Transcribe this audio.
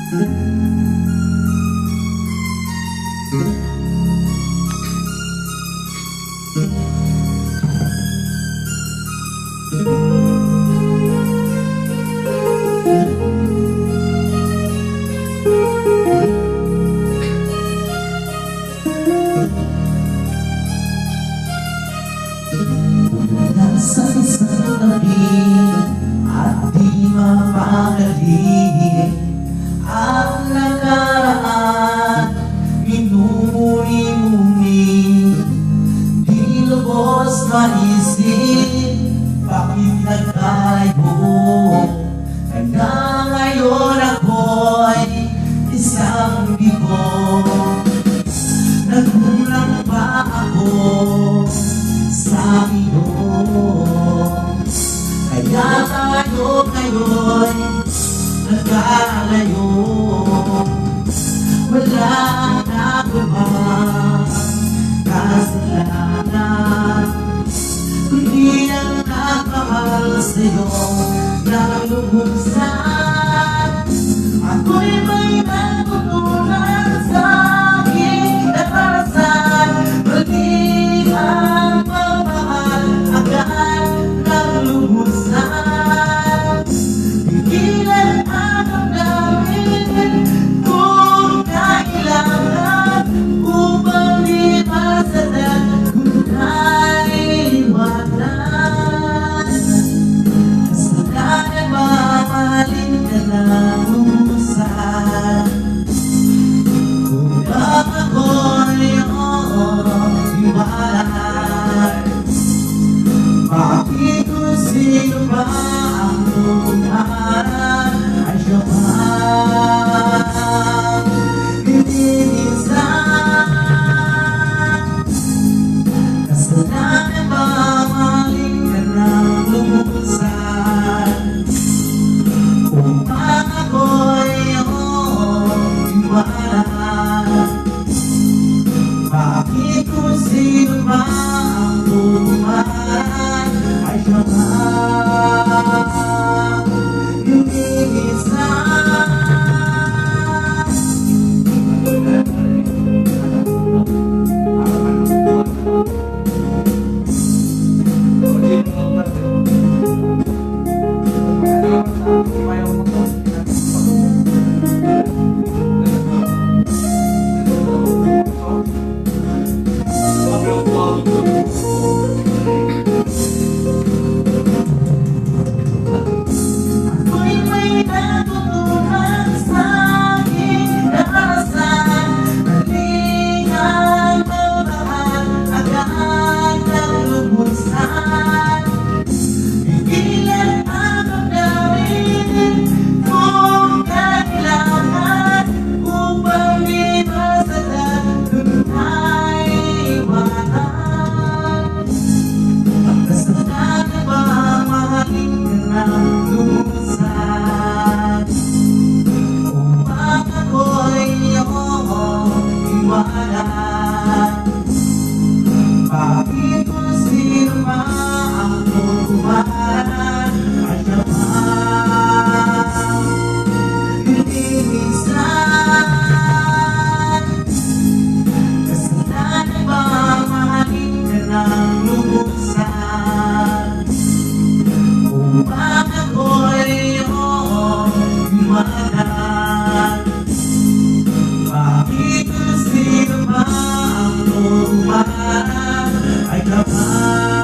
Nasa isang tabi at di mapakali ang nakaraan, minumuni-muni, di lubos maisip, bakit nagkalayo? Hanggang ngayon ako'y isang bigo. Nagkulang ba ako sa iyo? Kaya tayo ngayon nagkalayo. Wala na bang kasalanan, kundi ang nagmahal sa'yo na lubugsan. Ako'y may natutunan sa aking darasan, mali ang pagmahal agad ng lubugsan. Pigilan ang damdamin kung kailangan upang di masadan kung naiiwanan. Kasalanan mamahalin ka ng lubugsan. Kung bang ako'y iwanan, bakit kung sino ba ang lumaran ay siya bang hindi minsan. Kasalanan mamahalin ka ng lubugsan. Kung bang ako'y iwanan, bakit kung sino ba ang lumaran ay siya bang hindi minsan. Ako'y may natutunan sa aking darasan, mali ang pagmahal agad ng lubugsan. Pigilan ang damdamin kung kailangan upang di masadan kung naiiwanan. Kasalanan mamahalin ka ng lubugsan. Upang ako'y iwanan, bakit kung sino ba ang lumaran ay siya bang hindi minsan. Kasalanan mamahalin ka ng lubugsan. Upang ako'y iwanan, bakit kung sino ba ang lumaran ay kapag